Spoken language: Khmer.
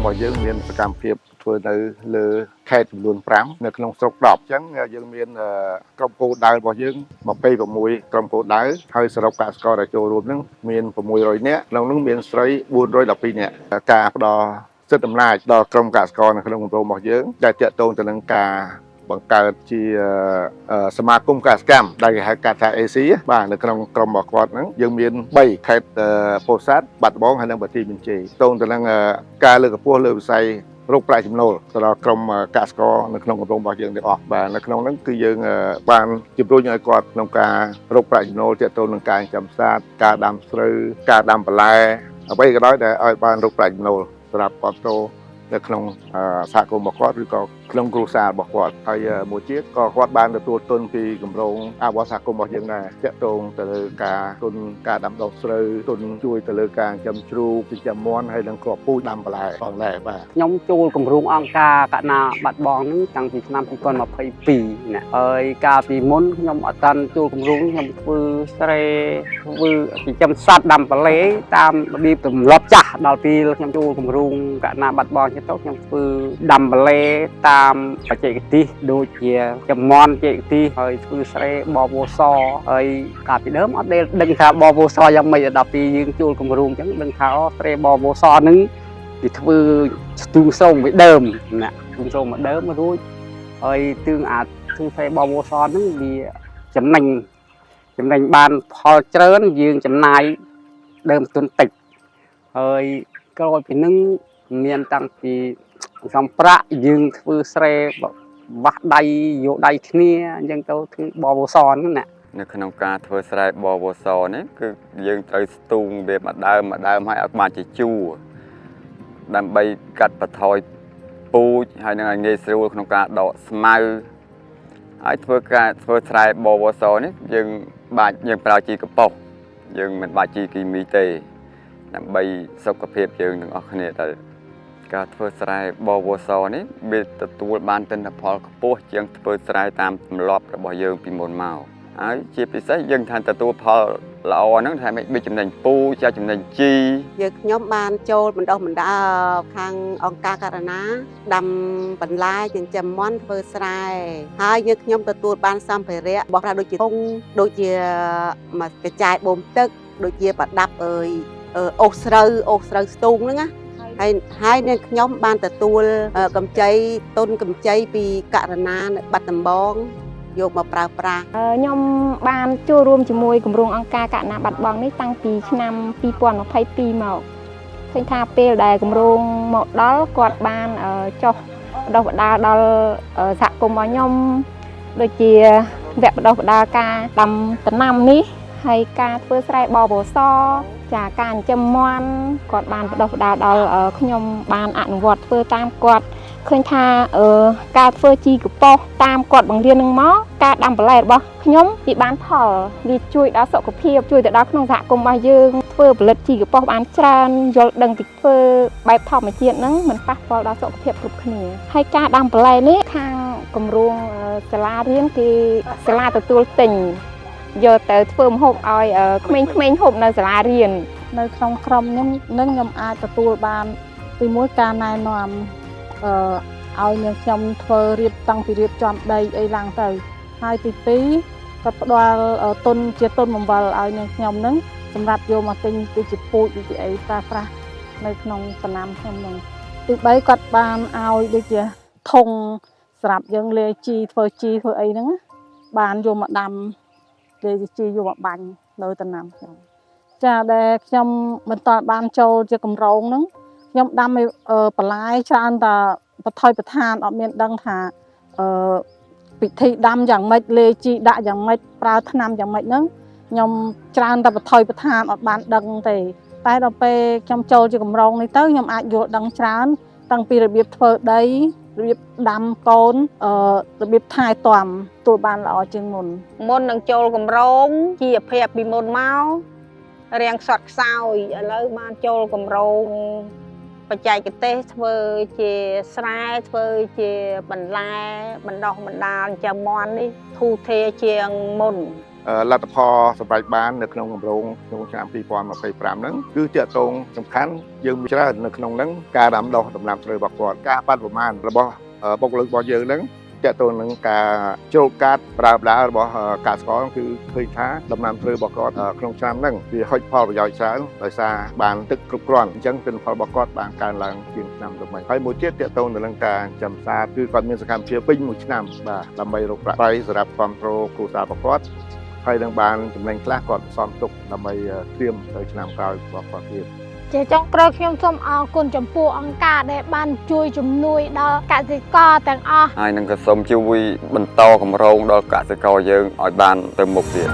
របស់យើងមានសកម្មភាពធ្វើនៅលើខេត្តចំនួន5នៅក្នុងស្រុក10អញ្ចឹងយើងមានក្រុមគោលដៅរបស់យើង26ក្រុមគោលដៅហើយសរុបកសិករដែលចូលរួមនឹងមាន600នាក់ក្នុងនោះមានស្រី412នាក់ការផ្ដល់សិទ្ធិអំណាចដល់ក្រុមកសិករនៅក្នុងគម្រោងរបស់យើងដែលទាក់ទងទៅនឹងការបង្កើតជាសមាគមកសិកម្មដែលគេហៅកាត់ថា AC បាទនៅក្នុងក្រុមរបស់គាត់ហ្នឹងយើងមាន3ខេត្តពោធិ៍សាត់បាត់ដំបងហើយនិងបន្ទាយមានជ័យតងទៅនឹងការលើកកម្ពស់លើវិស័យរកប្រាក់ចំណូលទៅដល់ក្រុមកសិករនៅក្នុងគម្រោងរបស់យើងទាំងអស់បាទនៅក្នុងហ្នឹងគឺយើងបានជំរុញឲ្យគាត់ក្នុងការរកប្រាក់ចំណូលទាក់ទងនឹងការចិញ្ចឹមសត្វការដាំស្រូវការដាំបន្លែអ្វីក៏ដោយដែលឲ្យបានរកប្រាក់ចំណូលសម្រាប់គាត់ទៅនៅក្នុងសហគមន៍របស់គាត់ឬក៏ក្នុងគ្រួសាររបស់គាត់ហើយមួយទៀតក៏គាត់បានទទួលទុនពីគម្រោងអភិវឌ្ឍសហគមន៍របស់យើងដែរទាក់ទងទៅលើការទុនការដាំដុះស្រូវទុនជួយទៅលើការចិញ្ចឹមជ្រូកចិញ្ចឹមមាន់ហើយនិងគ្រាប់ពូជដាំបន្លែផងដែរបាទខ្ញុំចូលគម្រោងអង្គការកណាបាត់បងហ្នឹងតាំងពីឆ្នាំ2022ណាហើយកាលពីមុនខ្ញុំអត់តាន់ចូលគម្រោងខ្ញុំធ្វើស្រែធ្វើចិញ្ចឹមសត្វដាំបន្លែតាមរបៀបទម្លាប់ចាស់ដល់ពេលខ្ញុំចូលគម្រោងកណាបាត់បងទៅខ្ញុំធ្វើដាំបន្លែតាមបច្ចេកទេសដូចជាចំន់បច្ចេកទេសហើយធ្វើស្រែបវសហើយកាលពីដើមអត់ដែលដឹងថាបវសយ៉ាងម៉េចដល់ពេលយើងចូលគម្រោងអញ្ចឹងដឹងថាស្រែបវសហ្នឹងវាធ្វើស្ទូងសូមមួយដើមណាស្ទូងសូមមួយដើមរួចហើយទើងអាចធ្វើស្រែបវសហ្នឹងវាចំណេញបានផលច្រើនយើងចំណាយដើមទុនតិចហើយក្រោយពីហ្នឹងមានតាំងពីសំប្រាក់យើងធ្វើស្រែវាស់ដៃយកដៃគ្នាអញ្ចឹងទៅធ្វើបវសហ្នឹងណានៅក្នុងការធ្វើស្រែបវសនេះគឺយើងត្រូវស្ទូងវាម្ដងឲ្យអត់បានជាជួរដើម្បីកាត់បន្ថយពូជហើយនឹងឲ្យងាយស្រួលក្នុងការដកស្មៅហើយធ្វើស្រែបវសនេះយើងប្រើជីកំប៉ុស្តយើងមិនបាច់ជីគីមីទេដើម្បីសុខភាពយើងទាំងអស់គ្នាទៅការធ្វើស្រែបវសនេះវាទទួលបានទិន្នផលខ្ពស់ជាងធ្វើស្រែតាមទម្លាប់របស់យើងពីមុនមកហើយជាពិសេសយើងថាទទួលផលល្អហ្នឹងថាមិនដូចចំណេញពូចាចំណេញជីយើងខ្ញុំបានចូលបណ្ដុះបណ្ដាលខាងអង្គការករណាដាំបន្លែចិញ្ចឹមមាន់ធ្វើស្រែហើយយើងខ្ញុំទទួលបានសម្ភារៈរបស់ដូចជាធុងដូចជាកញ្ចែបបូមទឹកដូចជាប្រដាប់អូសស្រូវស្ទូងហ្នឹងណាហើយនឹងខ្ញុំបានទទួលកម្ចីទុនកម្ចីពីករណានៅបាត់ដំបងយកមកប្រើប្រាស់ខ្ញុំបានចូលរួមជាមួយគម្រោងអង្គការកណាបាត់បងនេះតាំងពីឆ្នាំ2022មកឃើញថាពេលដែលគម្រោងមកដល់គាត់បានចុះបណ្ដុះបណ្ដាលដល់សហគមន៍របស់ខ្ញុំដូចជាវគ្គបណ្ដុះបណ្ដាលការដាំដំណាំនេះហើយការធ្វើស្រែបវសចាការចិញ្ចឹមមាន់គាត់បានបណ្ដុះបណ្ដាលដល់ខ្ញុំបានអនុវត្តធ្វើតាមគាត់ឃើញថាការធ្វើជីកំប៉ុស្តតាមគាត់បង្រៀននឹងមកការដាំបន្លែរបស់ខ្ញុំវាបានផលវាជួយដល់សុខភាពជួយទៅដល់ក្នុងសហគមន៍របស់យើងធ្វើផលិតជីកំប៉ុស្តបានច្រើនយល់ដឹងពីធ្វើបែបធម្មជាតិហ្នឹងមិនប៉ះពាល់ដល់សុខភាពគ្រប់គ្នាហើយការដាំបន្លែនេះខាងគម្រោងសាលារៀនគេសាលាទទួលទិញយកទៅធ្វើម្ហូបឲ្យក្មេងៗហូបនៅសាលារៀននៅក្នុងក្រុមខ្ញុំអាចទទួលបានទីមួយការណែនាំឲ្យនាងខ្ញុំធ្វើតាំងពីរៀបចំដីអីឡើងទៅហើយទី2គាត់ផ្ដល់ទុនជាទុនបង្វិលឲ្យនាងខ្ញុំហ្នឹងសម្រាប់យកមកទិញដូចជាពូជដូចជាអីប្រើប្រាស់នៅក្នុងដំណាំខ្ញុំហ្នឹងទី3គាត់បានឲ្យដូចជាធុងសម្រាប់យើងលាយជីធ្វើអីហ្នឹងបានយកមកដាំលាយជីយកមកបាញ់នៅដំណាំខ្ញុំចាដែលខ្ញុំបន្តបានចូលជាគម្រោងហ្នឹងខ្ញុំដាំបន្លែច្រើនតែបន្ថយបន្ថានអត់មានដឹងថាពិធីដាំយ៉ាងម៉េចលេជីដាក់យ៉ាងម៉េចប្រើថ្នាំយ៉ាងម៉េចហ្នឹងខ្ញុំច្រើនតែបន្ថយបន្ថានអត់បានដឹងទេតែដល់ពេលខ្ញុំចូលជាគម្រោងនេះទៅខ្ញុំអាចយល់ដឹងច្រើនតាំងពីរបៀបធ្វើដី របៀបដាំកូនរបៀបថែទាំទទួលបានល្អជាងមុន មុននឹងចូលកម្រងជីវភាពពីមុនមករាងខ្សត់ខ្សោយឥឡូវបានចូលកម្រងបច្ចេកទេសធ្វើជាស្រែធ្វើជាបន្លែបណ្ដោះបណ្ដាលចាំមន់នេះធូរធារជាងមុន លទ្ធផលសម្រាប់បាននៅក្នុងគម្រោងក្នុងឆ្នាំ2025ហ្នឹងគឺតាក់ទងសំខាន់យើងមានច្រើននៅក្នុងហ្នឹងការដាំដុះដំណាំស្រូវរបស់គាត់ការប៉ាត់ប្រមាណរបស់បុគ្គលិករបស់យើងហ្នឹងតាក់ទងនឹងការជ្រោកកាត់ប្រើប្រាស់របស់កសិករគឺឃើញថាដំណាំស្រូវរបស់គាត់ក្នុងឆ្នាំហ្នឹងវាហុចផលប្រយោជន៍ច្រើនដោយសារបានទឹកគ្រប់គ្រាន់អញ្ចឹងទិន្នផលរបស់គាត់បានកើនឡើងជាងឆ្នាំទៅវិញហើយមួយទៀតតាក់ទងទៅនឹងការចំសាទគឺគាត់មានសកម្មភាពពេញមួយឆ្នាំបាទដើម្បីរកប្រាក់បាយសម្រាប់គ្រប់គ្រងគ្រួសាររបស់គាត់ហើយនឹងបានចំណេញខ្លះគាត់សំទុកដើម្បីត្រៀមទៅឆ្នាំក្រោយរបស់គាត់ទៀត ជាចុងក្រោយខ្ញុំសូមអរគុណចំពោះអង្គការដែលបានជួយជំនួយដល់កសិករទាំងអស់ ហើយនឹងក៏សូមជួយបន្តគម្រោងដល់កសិករយើងឲ្យបានទៅមុខទៀត